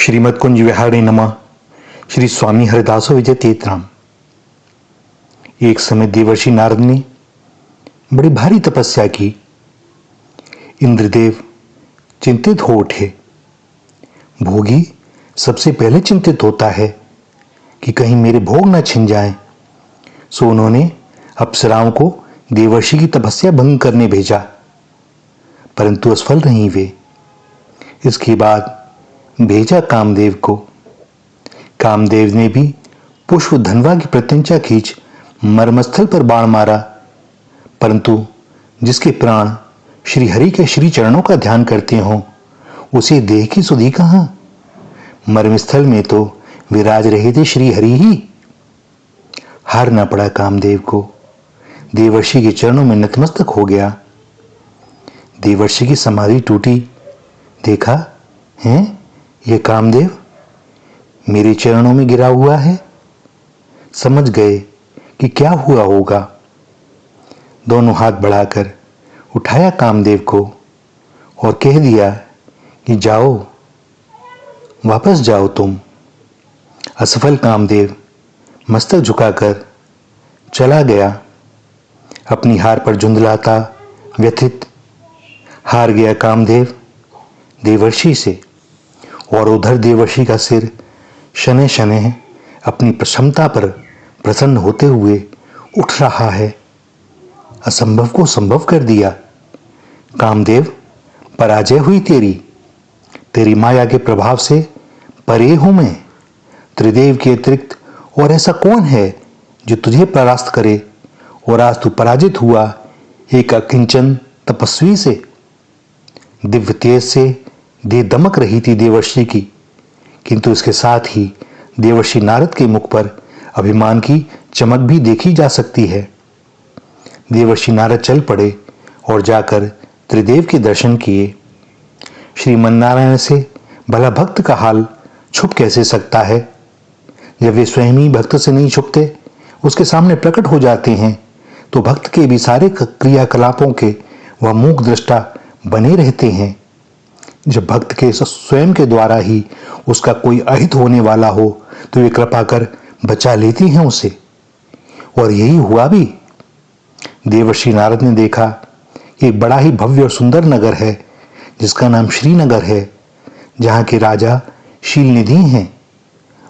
श्रीमद कुंज विहारे नमः। श्री स्वामी हरिदासो विजय तीर्थराम। एक समय देवर्षि नारद ने बड़ी भारी तपस्या की। इंद्रदेव चिंतित हो उठे। भोगी सबसे पहले चिंतित होता है कि कहीं मेरे भोग न छिन जाएं। सो उन्होंने अप्सराओं को देवर्षि की तपस्या भंग करने भेजा, परंतु असफल रही वे। इसके बाद भेजा कामदेव को। कामदेव ने भी पुष्प धनवा की प्रत्यंचा खींच मर्मस्थल पर बाण मारा, परंतु जिसके प्राण श्री हरि के श्री चरणों का ध्यान करते हों उसे देह की सुधि कहां। मर्मस्थल में तो विराज रहे थे श्री हरि ही। हारना पड़ा कामदेव को। देवर्षि के चरणों में नतमस्तक हो गया। देवर्षि की समाधि टूटी। देखा है ये कामदेव मेरे चरणों में गिरा हुआ है। समझ गए कि क्या हुआ होगा। दोनों हाथ बढ़ाकर उठाया कामदेव को और कह दिया कि जाओ, वापस जाओ तुम। असफल कामदेव मस्तक झुकाकर चला गया। अपनी हार पर झुंझलाता व्यथित हार गया कामदेव देवर्षि से। और उधर देवर्षि का सिर शनैः शनैः अपनी क्षमता पर प्रसन्न होते हुए उठ रहा है। असंभव को संभव कर दिया। कामदेव पराजय हुई तेरी माया के प्रभाव से परे हूं मैं। त्रिदेव के अतिरिक्त और ऐसा कौन है जो तुझे परास्त करे। और आज तू पराजित हुआ एक अकिंचन तपस्वी से। दिव्य तेज से देह दमक रही थी देवर्षि की, किंतु इसके साथ ही देवर्षि नारद के मुख पर अभिमान की चमक भी देखी जा सकती है। देवर्षि नारद चल पड़े और जाकर त्रिदेव के दर्शन किए। श्रीमन्नारायण से भला भक्त का हाल छुप कैसे सकता है। जब वे स्वयं ही भक्त से नहीं छुपते, उसके सामने प्रकट हो जाते हैं, तो भक्त के भी सारे क्रियाकलापों के वह मूक दृष्टा बने रहते हैं। जब भक्त के स्वयं के द्वारा ही उसका कोई अहित होने वाला हो तो वे कृपा कर बचा लेती हैं उसे। और यही हुआ भी। देवर्षि नारद ने देखा एक बड़ा ही भव्य और सुंदर नगर है जिसका नाम श्रीनगर है, जहां के राजा शीलनिधि हैं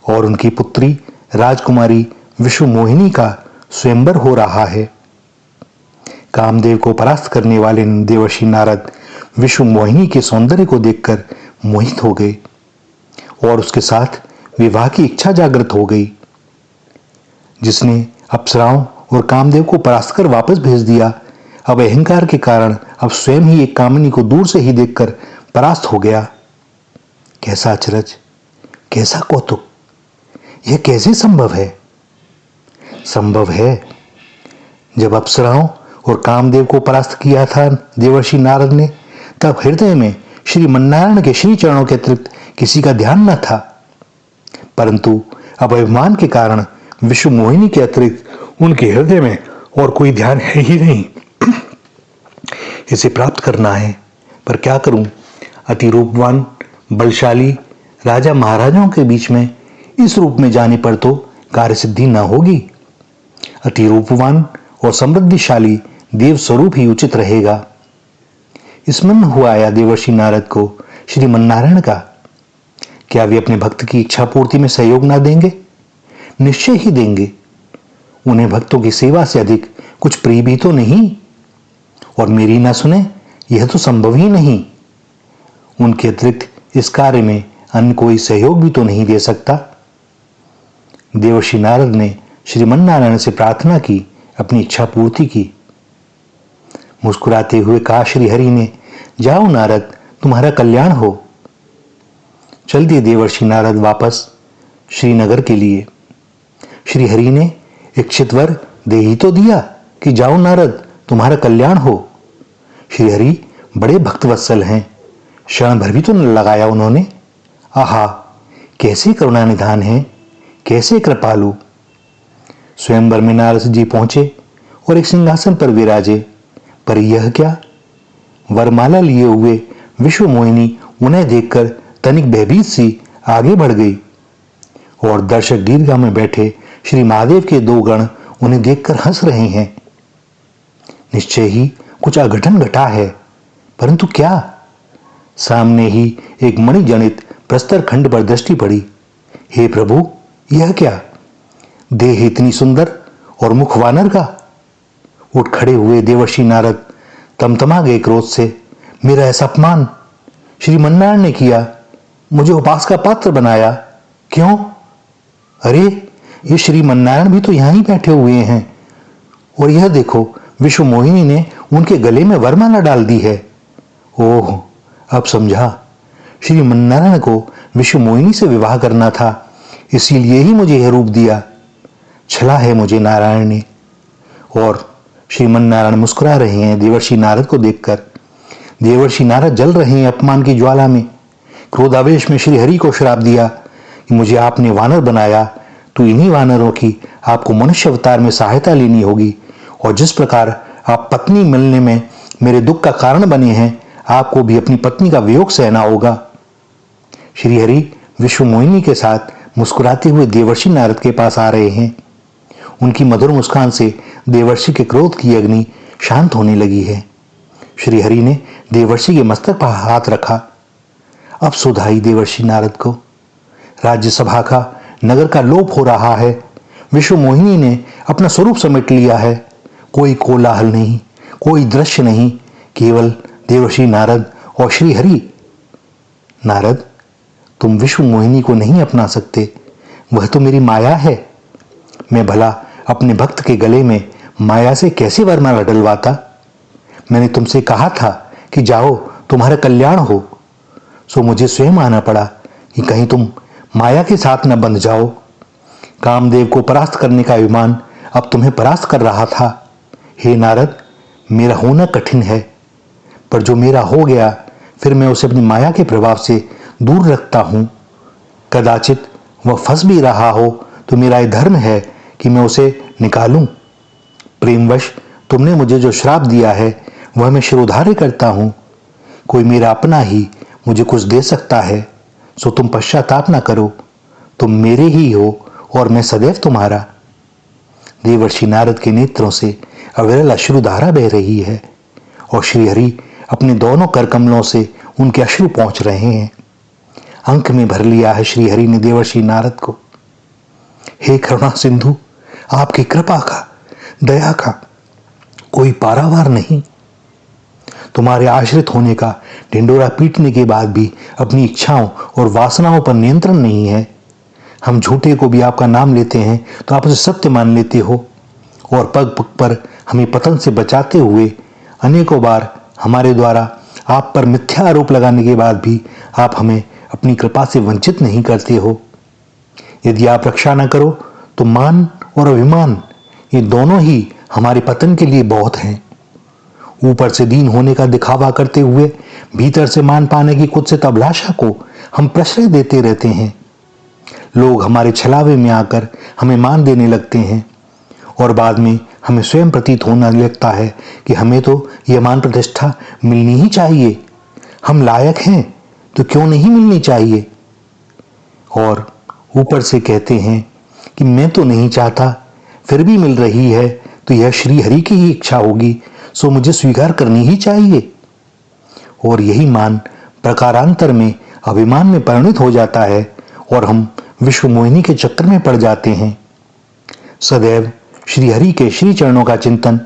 और उनकी पुत्री राजकुमारी विश्वमोहिनी का स्वयंवर हो रहा है। कामदेव को परास्त करने वाले देवर्षि नारद विश्वमोहिनी के सौंदर्य को देखकर मोहित हो गए और उसके साथ विवाह की इच्छा जागृत हो गई। जिसने अप्सराओं और कामदेव को परास्त कर वापस भेज दिया, अब अहंकार के कारण अब स्वयं ही एक कामिनी को दूर से ही देखकर परास्त हो गया। कैसा अचरज, कैसा कौतुक। यह कैसे संभव है। संभव है जब अप्सराओं और कामदेव को परास्त किया था देवर्षि नारद ने, तब हृदय में श्रीमन्नारायण के श्री चरणों के अतिरिक्त किसी का ध्यान न था, परंतु अब अभिमान के कारण विश्वमोहिनी के अतिरिक्त उनके हृदय में और कोई ध्यान है ही नहीं। इसे प्राप्त करना है, पर क्या करूं। अति रूपवान बलशाली राजा महाराजाओं के बीच में इस रूप में जाने पर तो कार्य सिद्धि न होगी। अति रूपवान और समृद्धिशाली देव स्वरूप ही उचित रहेगा। स्मरण हुआ आया देवर्षि नारद को श्रीमन्नारायण का। क्या वे अपने भक्त की इच्छा पूर्ति में सहयोग ना देंगे। निश्चय ही देंगे। उन्हें भक्तों की सेवा से अधिक कुछ प्रिय भी तो नहीं। और मेरी ना सुने यह तो संभव ही नहीं। उनके अतिरिक्त इस कार्य में अन्य कोई सहयोग भी तो नहीं दे सकता। देवर्षि नारद ने श्रीमन्नारायण से प्रार्थना की, अपनी इच्छा पूर्ति की। मुस्कुराते हुए कहा श्री हरि ने, जाओ नारद, तुम्हारा कल्याण हो। चल दिए देवर्षि नारद वापस श्रीनगर के लिए। श्री हरि ने इच्छित वर दे ही तो दिया कि जाओ नारद, तुम्हारा कल्याण हो। श्री हरि बड़े भक्तवत्सल हैं। क्षण भर भी तो न लगाया उन्होंने। आहा, कैसे करुणा निधान है, कैसे कृपालु। स्वयंवर में नारद जी पहुंचे और एक सिंहासन पर विराजे, पर यह क्या। वरमाला लिए हुए विश्वमोहिनी उन्हें देखकर तनिक भयभीत सी आगे बढ़ गई और दर्शक दीर्घा में बैठे श्री महादेव के दो गण उन्हें देखकर हंस रहे हैं। निश्चय ही कुछ अघटन घटा है, परंतु क्या? सामने ही एक मणिजनित प्रस्तर खंड पर दृष्टि पड़ी। हे प्रभु, यह क्या? देह इतनी सुंदर और मुख वानर का। उठ खड़े हुए देवर्षि नारद तमतमा गए क्रोध से। मेरा ऐसा अपमान श्रीमन्नारायण ने किया, मुझे उपास का पात्र बनाया। क्यों? अरे, ये श्रीमन्नारायण भी तो यहां ही बैठे हुए हैं, और यह देखो, विश्व मोहिनी ने उनके गले में वरमाला डाल दी है। ओह, अब समझा, श्रीमन्नारायण को विश्व मोहिनी से विवाह करना था, इसीलिए ही मुझे यह रूप दिया। छला है मुझे नारायण ने। और श्रीमन्नारायण मुस्कुरा रहे हैं देवर्षि नारद को देखकर। देवर्षि नारद जल रहे हैं अपमान की ज्वाला में। क्रोधावेश में श्री हरि को श्राप दिया कि मुझे आपने वानर बनाया, तो इन्हीं वानरों की आपको मनुष्य अवतार में सहायता लेनी होगी, और जिस प्रकार आप पत्नी मिलने में मेरे दुख का कारण बने हैं, आपको भी अपनी पत्नी का वियोग सहना होगा। श्री हरि विश्व मोहिनी के साथ मुस्कुराते हुए देवर्षि नारद के पास आ रहे हैं। उनकी मधुर मुस्कान से देवर्षि के क्रोध की अग्नि शांत होने लगी है। श्री हरि ने देवर्षि के मस्तक पर हाथ रखा। अब सुधाई देवर्षि नारद को। राज्यसभा का, नगर का लोप हो रहा है। विश्व मोहिनी ने अपना स्वरूप समेट लिया है। कोई कोलाहल नहीं, कोई दृश्य नहीं, केवल देवर्षि नारद और श्री हरि। नारद, तुम विश्व मोहिनी को नहीं अपना सकते, वह तो मेरी माया है। मैं भला अपने भक्त के गले में माया से कैसे वरमाला डलवाता? मैंने तुमसे कहा था कि जाओ, तुम्हारा कल्याण हो, सो मुझे स्वयं आना पड़ा कि कहीं तुम माया के साथ न बंध जाओ। कामदेव को परास्त करने का अभिमान अब तुम्हें परास्त कर रहा था। हे नारद, मेरा होना कठिन है, पर जो मेरा हो गया, फिर मैं उसे अपनी माया के प्रभाव से दूर रखता हूं। कदाचित वह फंस भी रहा हो तो मेरा यह धर्म है कि मैं उसे निकालूं। प्रेमवश तुमने मुझे जो श्राप दिया है, वह मैं शिरोधार्य करता हूं। कोई मेरा अपना ही मुझे कुछ दे सकता है, सो तुम पश्चाताप ना करो। तुम मेरे ही हो और मैं सदैव तुम्हारा। देवर्षि नारद के नेत्रों से अविरल अश्रुधारा बह रही है, और श्री हरि अपने दोनों कर कमलों से उनके अश्रु पहुंच रहे हैं। अंक में भर लिया है श्री हरि ने देवर्षि नारद को। हे करुणा सिंधु, आपकी कृपा का, दया का कोई पारावार नहीं। तुम्हारे आश्रित होने का ढिंडोरा पीटने के बाद भी अपनी इच्छाओं और वासनाओं पर नियंत्रण नहीं है। हम झूठे को भी आपका नाम लेते हैं तो आप उसे सत्य मान लेते हो, और पग पग पर हमें पतन से बचाते हुए अनेकों बार हमारे द्वारा आप पर मिथ्या आरोप लगाने के बाद भी आप हमें अपनी कृपा से वंचित नहीं करते हो। यदि आप रक्षा न करो तो मान और अभिमान, ये दोनों ही हमारे पतन के लिए बहुत हैं। ऊपर से दीन होने का दिखावा करते हुए भीतर से मान पाने की कुत्सित अभिलाषा को हम प्रश्रय देते रहते हैं। लोग हमारे छलावे में आकर हमें मान देने लगते हैं, और बाद में हमें स्वयं प्रतीत होने लगता है कि हमें तो यह मान प्रतिष्ठा मिलनी ही चाहिए। हम लायक हैं तो क्यों नहीं मिलनी चाहिए? और ऊपर से कहते हैं कि मैं तो नहीं चाहता, फिर भी मिल रही है तो यह श्री हरि की ही इच्छा होगी, सो मुझे स्वीकार करनी ही चाहिए। और यही मान प्रकारांतर में अभिमान में परिणित हो जाता है, और हम विश्व मोहिनी के चक्कर में पड़ जाते हैं। सदैव श्री हरि के श्री चरणों का चिंतन,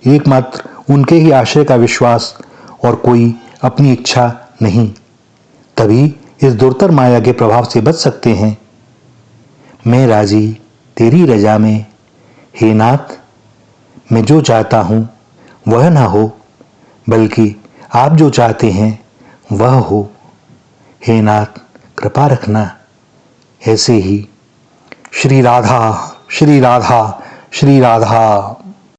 एकमात्र उनके ही आश्रय का विश्वास, और कोई अपनी इच्छा नहीं, तभी इस दुर्तर माया के प्रभाव से बच सकते हैं। मैं राजी तेरी रजा में, हे नाथ, मैं जो चाहता हूं वह ना हो, बल्कि आप जो चाहते हैं वह हो। हे नाथ, कृपा रखना। ऐसे ही श्री राधा, श्री राधा, श्री राधा।